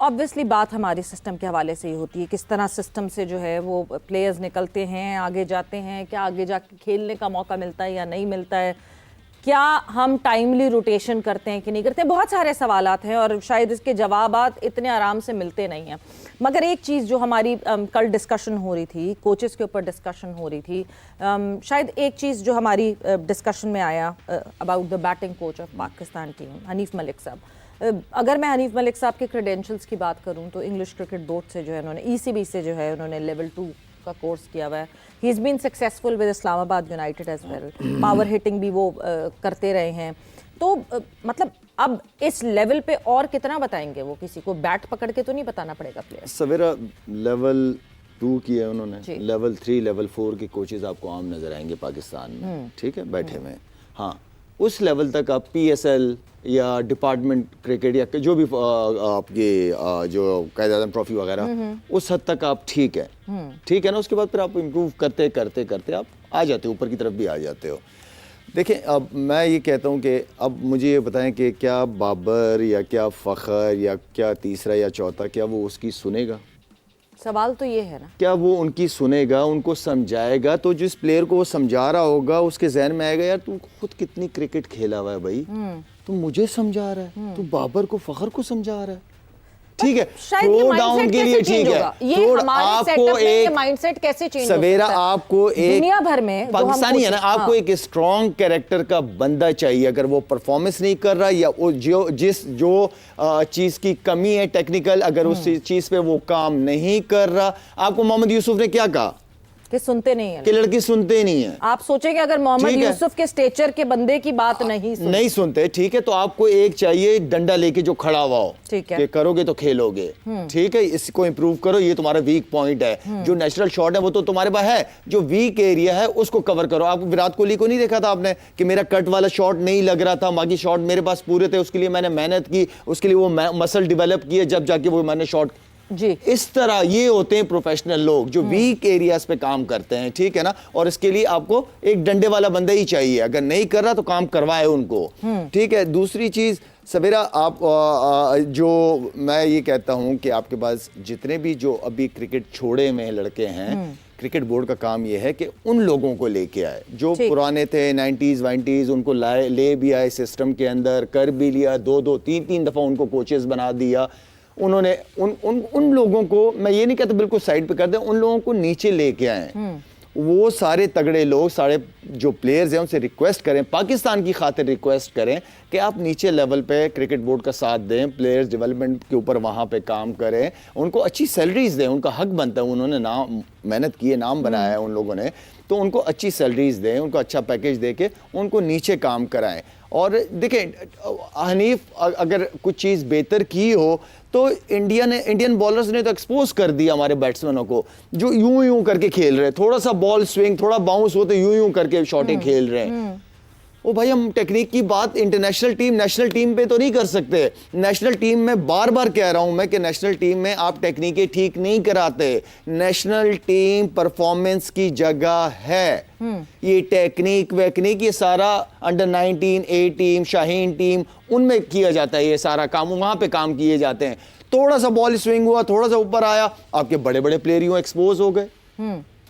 Obviously बात हमारे system के हवाले से ही होती है, किस तरह सिस्टम से जो है वो प्लेयर्स निकलते हैं, आगे जाते हैं, क्या आगे जाके खेलने का मौका मिलता है या नहीं मिलता है, क्या हम टाइमली रोटेशन करते हैं कि नहीं करते हैं, बहुत सारे सवालात हैं और शायद इसके जवाबात इतने आराम से मिलते नहीं हैं। मगर एक चीज़ जो हमारी कल डिस्कशन हो रही थी, कोचेस के ऊपर डिस्कशन हो रही थी, शायद एक चीज़ जो हमारी डिस्कशन में आया about the batting coach of Pakistan team, Hanif Malik साहब। अगर मैं हनीफ मलिक साहब के क्रेडेंशियल्स की बात करूं तो इंग्लिश क्रिकेट बोर्ड से जो है उन्होंने ECB से जो है उन्होंने लेवल 2 का कोर्स किया हुआ है। He is been successful with Islamabad United as well, power hitting भी वो करते रहे हैं। तो मतलब अब इस लेवल पे और कितना बताएंगे वो, किसी को बैट पकड़ के तो नहीं बताना पड़ेगा प्लेयर। सवेरा लेवल 2 की है उन्होंने, लेवल 3 लेवल 4 के कोचेज आपको आम नजर आएंगे पाकिस्तान में, ठीक है, बैठे हुए। हाँ, उस लेवल तक आप PSL या डिपार्टमेंट क्रिकेट या जो भी आपके जो कायद-ए-आज़म ट्रॉफी वगैरह, उस हद तक आप ठीक है, ठीक है ना। उसके बाद फिर आप इम्प्रूव करते करते करते आप आ जाते हो, ऊपर की तरफ भी आ जाते हो। देखिए, अब मैं ये कहता हूँ कि अब मुझे ये बताएं कि क्या बाबर या क्या फ़खर या क्या तीसरा या चौथा, क्या वो उसकी सुनेगा? सवाल तो ये है ना, क्या वो उनकी सुनेगा, उनको समझाएगा? तो जिस प्लेयर को वो समझा रहा होगा उसके जहन में आएगा, यार तू खुद कितनी क्रिकेट खेला हुआ है भाई, तू मुझे समझा रहा है, तू बाबर को फ़खर को समझा रहा है, ठीक है, थ्रो डाउन के लिए ठीक है। ये हमारे सेटअप में ये माइंडसेट कैसे चेंज होगा? सवेरा आपको एक दुनिया भर में पाकिस्तानी है ना, आपको एक स्ट्रॉन्ग कैरेक्टर का बंदा चाहिए। अगर वो परफॉर्मेंस नहीं कर रहा या वो जो चीज की कमी है टेक्निकल, अगर उस चीज पे वो काम नहीं कर रहा, आपको मोहम्मद यूसुफ ने क्या कहा कि सुनते नहीं है, कि लड़की सुनते नहीं है। आप सोचेंगे अगर मोहम्मद यूसुफ के स्टेचर के बंदे की बात नहीं सुनते, ठीक है, तो आपको एक चाहिए डंडा लेके जो खड़ा हुआ हो, ठीक है, कि करोगे तो खेलोगे, ठीक है, इसको इंप्रूव करो, ये तुम्हारा वीक पॉइंट है। जो नेचुरल शॉट है वो तो तुम्हारे पास है, जो वीक एरिया है उसको कवर करो। आप विराट कोहली को नहीं देखा था आपने कि मेरा कट वाला शॉट नहीं लग रहा था, बाकी शॉट मेरे पास पूरे थे, उसके लिए मैंने मेहनत की, उसके लिए वो मसल डेवलप किए, जब जाके वो मैंने शॉट जी। इस तरह ये होते हैं प्रोफेशनल लोग जो वीक एरियाज पे काम करते हैं, ठीक है ना। और इसके लिए आपको एक डंडे वाला बंदा ही चाहिए, अगर नहीं कर रहा तो काम करवाए उनको, ठीक है। दूसरी चीज सवेरा, आप जो मैं ये कहता हूं कि आपके पास जितने भी जो अभी क्रिकेट छोड़े में लड़के हैं, क्रिकेट बोर्ड का काम यह है कि उन लोगों को लेके आए जो पुराने थे 90s 90s, उनको ले भी आए सिस्टम के अंदर, कर भी लिया, 2-2 3-3 दफा उनको कोचेस बना दिया उन्होंने। उन लोगों को मैं ये नहीं कहता बिल्कुल साइड पे कर दें, उन लोगों को नीचे लेके आए। वो सारे तगड़े लोग, सारे जो प्लेयर्स हैं, उनसे रिक्वेस्ट करें, पाकिस्तान की खातिर रिक्वेस्ट करें कि आप नीचे लेवल पे क्रिकेट बोर्ड का साथ दें, प्लेयर्स डेवलपमेंट के ऊपर वहाँ पे काम करें, उनको अच्छी सैलरीज दें, उनका हक बनता है, उन्होंने नाम मेहनत की है, नाम बनाया है उन लोगों ने, तो उनको अच्छी सैलरीज दें, उनको अच्छा पैकेज दे के उनको नीचे काम कराएं। और देखें, हनीफ अगर कुछ चीज़ बेहतर की हो तो इंडियन बॉलर्स ने तो एक्सपोज कर दिया हमारे बैट्समैनों को, जो यूं करके खेल रहे हैं, थोड़ा सा बॉल स्विंग, थोड़ा बाउंस हो तो यूं करके शॉटिंग खेल रहे हैं। ओ भाई, हम टेक्निक की बात इंटरनेशनल टीम, नेशनल टीम पे तो नहीं कर सकते। नेशनल टीम में बार बार कह रहा हूं मैं कि नेशनल टीम में आप टेक्निकें ठीक नहीं कराते। नेशनल टीम परफॉर्मेंस की जगह है, ये टेक्निक वेक्निक ये सारा under 19 A team, Shaheen team, उनमें किया जाता है, ये सारा काम वहां पे काम किए जाते हैं। थोड़ा सा बॉल स्विंग हुआ, थोड़ा सा ऊपर आया, आपके बड़े बड़े प्लेयर यूं एक्सपोज हो गए।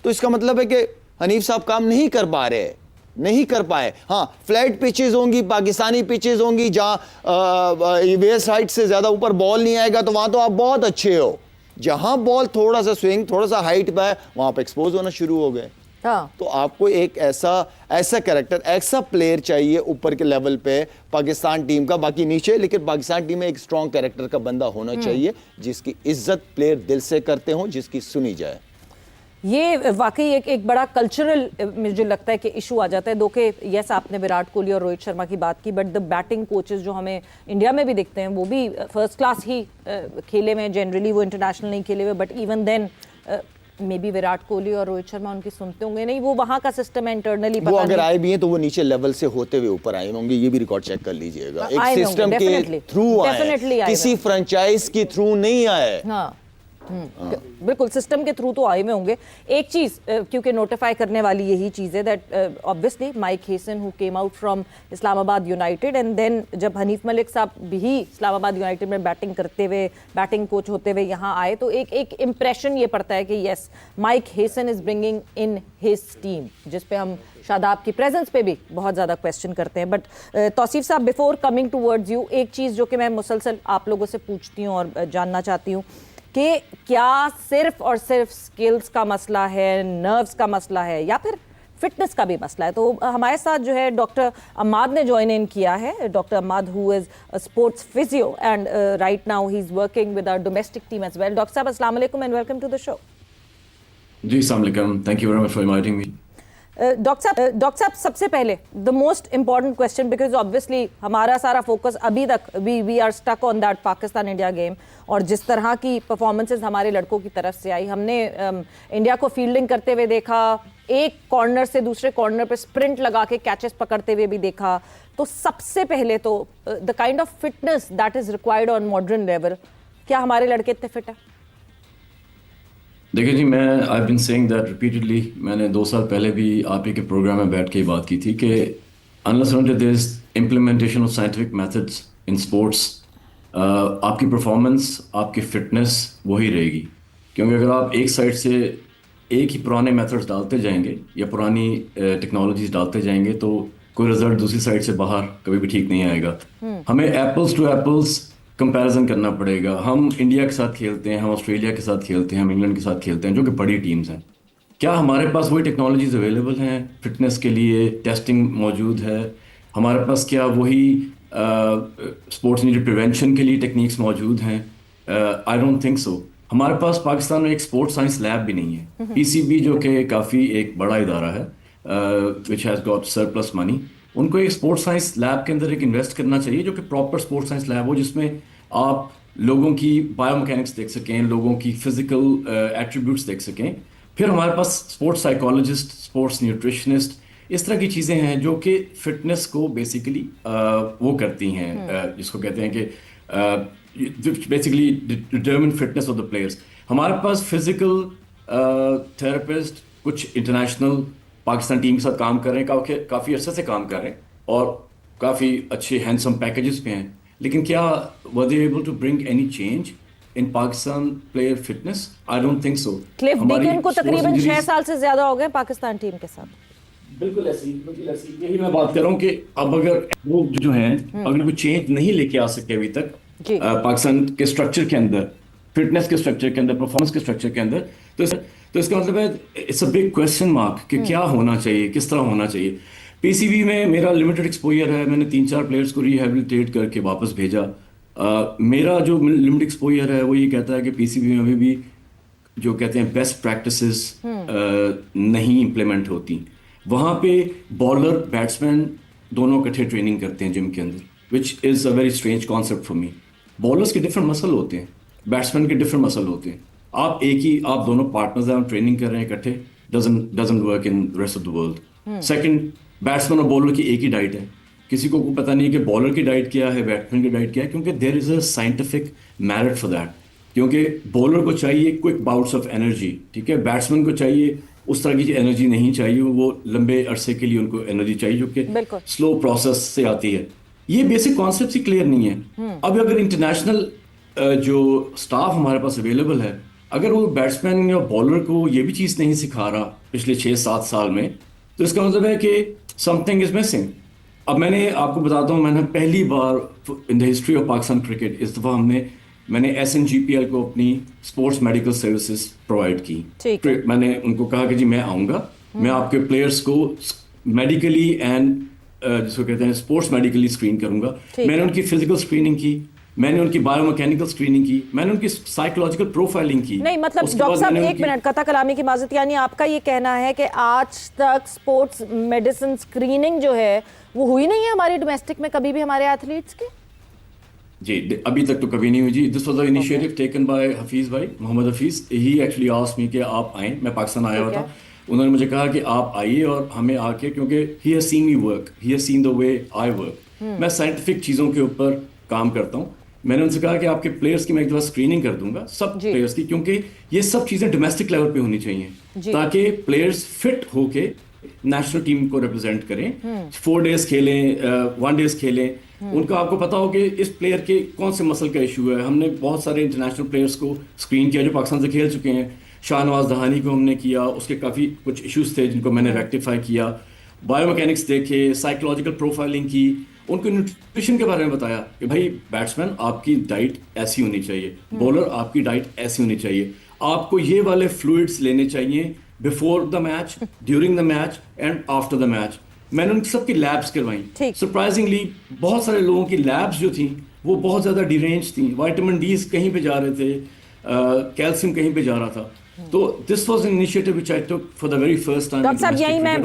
तो इसका मतलब है कि हनीफ साहब काम नहीं कर पा रहे, नहीं कर पाए। हाँ, फ्लैट पिचेस होंगी, पाकिस्तानी पिचेस होंगी, जहां वेस्ट हाइट से ज्यादा ऊपर बॉल नहीं आएगा, तो वहां तो आप बहुत अच्छे हो। जहां बॉल थोड़ा सा स्विंग, थोड़ा सा हाइट पे है, वहां पे एक्सपोज होना शुरू हो गए। तो आपको एक ऐसा कैरेक्टर, ऐसा प्लेयर चाहिए ऊपर के लेवल पे पाकिस्तान टीम का, बाकी नीचे, लेकिन पाकिस्तान टीम में एक स्ट्रॉन्ग कैरेक्टर का बंदा होना चाहिए, जिसकी इज्जत प्लेयर दिल से करते हो, जिसकी सुनी जाए। ये वाकई एक बड़ा कल्चरल मुझे लगता है कि इशू आ जाता है। दो के यस, आपने विराट कोहली और रोहित शर्मा की बात की, बट द बैटिंग कोचेस जो हमें इंडिया में भी दिखते हैं वो भी फर्स्ट क्लास ही खेले हुए, जनरली वो इंटरनेशनल नहीं खेले हुए, but even then may be Virat Kohli और रोहित शर्मा उनकी सुनते होंगे नहीं, वो वहाँ का सिस्टम है इंटरनली, वो अगर आए भी हैं तो वो नीचे लेवल से होते हुए ऊपर आए होंगे, ये भी रिकॉर्ड चेक कर लीजिएगा। एक सिस्टम के थ्रू आए, किसी फ्रेंचाइज के थ्रू नहीं आए। बिल्कुल सिस्टम के थ्रू तो आए हुए होंगे। एक चीज क्योंकि नोटिफाई करने वाली यही चीज है that obviously Mike Hesson who came out from Islamabad United and then जब हनीफ मलिक साहब भी इस्लामाबाद यूनाइटेड में बैटिंग करते हुए बैटिंग कोच होते हुए यहाँ आए तो एक इंप्रेशन ये पड़ता है कि yes Mike Hesson is bringing in his team, जिस पे हम शादाब की प्रेजेंस पे भी बहुत ज़्यादा क्वेश्चन करते हैं। बट तौसीफ साहब बिफोर कमिंग टूवर्ड्स यू एक चीज़ जो कि मैं मुसलसल आप लोगों से पूछती हूँ और जानना चाहती हूँ कि क्या सिर्फ और सिर्फ स्किल्स का मसला है, नर्व्स का मसला है या फिर फिटनेस का भी मसला है? तो हमारे साथ जो है डॉक्टर अम्माद ने ज्वाइन इन किया है। Doctor Ammad who is a sports physio and right now he is working with our domestic team as well. Doctor साहब अस्सलाम वालेकुम and welcome to the show. जी अस्सलाम वालेकुम, thank you very much for inviting me. Doctor साहब सबसे पहले the most important question because obviously हमारा सारा फोकस अभी तक we are stuck on that Pakistan India game और जिस तरह की परफॉर्मेंसेस हमारे लड़कों की तरफ से आई, हमने इंडिया को फील्डिंग करते हुए देखा, एक कॉर्नर से दूसरे कॉर्नर पे स्प्रिंट लगा के कैचेस पकड़ते हुए भी देखा। तो सबसे पहले तो the kind of fitness that is required on modern level, क्या हमारे लड़के इतने फिट है? देखिए जी, मैं I been saying that repeatedly. मैंने 2 साल पहले भी आप ही के प्रोग्राम में बैठ के ही बात की थी कि unless until there is implementation of scientific methods in sports, आपकी परफॉर्मेंस, आपकी फिटनेस वही रहेगी। क्योंकि अगर आप एक साइड से एक ही पुराने मेथड्स डालते जाएंगे या पुरानी टेक्नोलॉजीज डालते जाएंगे तो कोई रिजल्ट दूसरी साइड से बाहर कभी भी ठीक नहीं आएगा। हमें एप्पल्स टू एप्पल्स कंपैरिजन करना पड़ेगा। हम इंडिया के साथ खेलते हैं, हम ऑस्ट्रेलिया के साथ खेलते हैं, हम इंग्लैंड के साथ खेलते हैं जो कि बड़ी टीम्स हैं। क्या हमारे पास वही टेक्नोलॉजीज अवेलेबल हैं फिटनेस के लिए? टेस्टिंग मौजूद है हमारे पास? क्या वही स्पोर्ट्स इंजरी प्रिवेंशन के लिए टेक्निक्स मौजूद हैं? आई डोंट थिंक सो। हमारे पास पाकिस्तान में एक स्पोर्ट्स साइंस लैब भी नहीं है। पीसीबी जो कि काफ़ी एक बड़ा इदारा है which has got surplus money, उनको एक स्पोर्ट्स साइंस लैब के अंदर एक इन्वेस्ट करना चाहिए जो कि प्रॉपर स्पोर्ट्स साइंस लैब हो, जिसमें आप लोगों की बायोमैकेनिक्स देख सकें, लोगों की फिजिकल एट्रीब्यूट्स देख सकें। फिर हमारे पास स्पोर्ट्स साइकोलॉजिस्ट, स्पोर्ट्स न्यूट्रिशनिस्ट, इस तरह की चीज़ें हैं जो कि फिटनेस को बेसिकली वो करती हैं, जिसको कहते हैं कि basically determine fitness of the players. हमारे पास फिजिकल थेरेपिस्ट कुछ इंटरनेशनल पाकिस्तान टीम के साथ काम कर रहे हैं, काफ़ी अरसे से काम कर रहे हैं और काफ़ी अच्छे हैंडसम पैकेजेस पे हैं। लेकिन क्या were they able to bring any change in Pakistan player fitness? I don't think so. Cliff Deacon को तकरीबन 6 साल से ज्यादा हो गए पाकिस्तान टीम के साथ। बिल्कुल ऐसी यही मैं बात कर रहा हूँ कि अब अगर वो जो हैं अगर कोई चेंज नहीं लेके आ सके अभी तक पाकिस्तान के स्ट्रक्चर के अंदर, फिटनेस के स्ट्रक्चर के अंदर, परफॉर्मेंस के स्ट्रक्चर के अंदर, तो इसका मतलब है it's a big question mark कि क्या होना चाहिए, किस तरह होना चाहिए। पीसीबी में मेरा लिमिटेड एक्सपोजर है, मैंने 3-4 प्लेयर्स को रिहेबिलिटेट करके वापस भेजा। मेरा जो लिमिटेड एक्सपोजर है वो ये कहता है कि पीसीबी में अभी भी जो कहते हैं बेस्ट प्रैक्टिसेस नहीं इम्प्लीमेंट होती। वहाँ पे बॉलर बैट्समैन दोनों इकट्ठे ट्रेनिंग करते हैं जिम के अंदर, which is a very strange concept for me. Bowlers के डिफरेंट मसल होते हैं, बैट्समैन के डिफरेंट मसल होते हैं। आप दोनों पार्टनर्स हैं, ट्रेनिंग कर रहे हैं इकट्ठे, doesn't work in rest of the world. Second, batsman और बॉलर की एक ही डाइट है, किसी को पता नहीं कि बॉलर की डाइट क्या है, बैट्समैन की डाइट क्या है, क्योंकि there is a scientific merit for that. क्योंकि बॉलर को चाहिए क्विक बाउट्स ऑफ एनर्जी, ठीक है, बैट्समैन को चाहिए उस तरह की एनर्जी नहीं चाहिए, वो लंबे अरसे के लिए उनको एनर्जी चाहिए जो कि स्लो प्रोसेस से आती है। ये बेसिक कॉन्सेप्ट ही क्लियर नहीं है। अब अगर इंटरनेशनल जो स्टाफ हमारे पास अवेलेबल है, अगर वो बैट्समैन या बॉलर को ये भी चीज़ नहीं सिखा रहा पिछले 6-7 साल में, तो इसका मतलब है कि समथिंग इज मिसिंग। अब मैंने आपको बताता हूँ, मैंने पहली बार in the history of Pakistan cricket इस दफ़ा मैंने SNGPL को अपनी स्पोर्ट्स मेडिकल सर्विसेज प्रोवाइड की। मैंने उनको कहा कि जी मैं आऊँगा, मैं आपके प्लेयर्स को मेडिकली एंड जिसको कहते हैं स्पोर्ट्स मेडिकली स्क्रीन करूँगा। मैंने उनकी फिजिकल स्क्रीनिंग की, मैंने उनकी बायोमैकेनिकल स्क्रीनिंग की, मैंने उनकी साइकोलॉजिकल प्रोफाइलिंग की। नहीं मतलब डॉक्टर साहब एक मिनट, कथा कलामी की माजरत, यानी आपका ये कहना है कि आज तक स्पोर्ट्स मेडिसिन स्क्रीनिंग जो है वो हुई नहीं है हमारे डोमेस्टिक में कभी भी हमारे एथलीट्स की? जी अभी तक तो कभी नहीं हुई जी। This was the initiative taken by Hafeez भाई, Mohammad Hafeez. He actually asked me कि आप आएँ, मैं पाकिस्तान आया हुआ था, उन्होंने मुझे कहा कि आप आइए और हमें आके, क्योंकि he has seen me work, he has seen the way I work. मैं साइंटिफिक चीज़ों के ऊपर काम करता हूँ। मैंने उनसे कहा कि आपके प्लेयर्स की मैं एक दफा स्क्रीनिंग कर दूंगा सब जी। प्लेयर्स की, क्योंकि ये सब चीजें डोमेस्टिक लेवल पे होनी चाहिए जी। ताकि प्लेयर्स फिट होके नेशनल टीम को रिप्रेजेंट करें, 4 डेज खेलें, 1 डेज खेलें। उनका आपको पता हो कि इस प्लेयर के कौन से मसल का इशू है। हमने बहुत सारे इंटरनेशनल प्लेयर्स को स्क्रीन किया जो पाकिस्तान से खेल चुके हैं। शाहनवाज दहानी को हमने किया, उसके काफ़ी कुछ इश्यूज थे जिनको मैंने रेक्टिफाई किया। बायोमैकेनिक्स देखे, साइकोलॉजिकल प्रोफाइलिंग की, उनको न्यूट्रिशन के बारे में बताया कि भाई बैट्समैन आपकी डाइट ऐसी होनी चाहिए, बॉलर आपकी डाइट ऐसी होनी चाहिए, आपको ये वाले फ्लूइड्स लेने चाहिए before the match, during the match and after the match. मैंने उन सबकी लैब्स करवाई। ठीक। सरप्राइजिंगली बहुत सारे लोगों की लैब्स जो थी वो बहुत ज़्यादा डिरेंज थी, विटामिन डी कहीं पे जा रहे थे, कैल्शियम कहीं पे जा रहा था। तो this was an initiative which I took for the very first time. Doctor साहब, यही मैं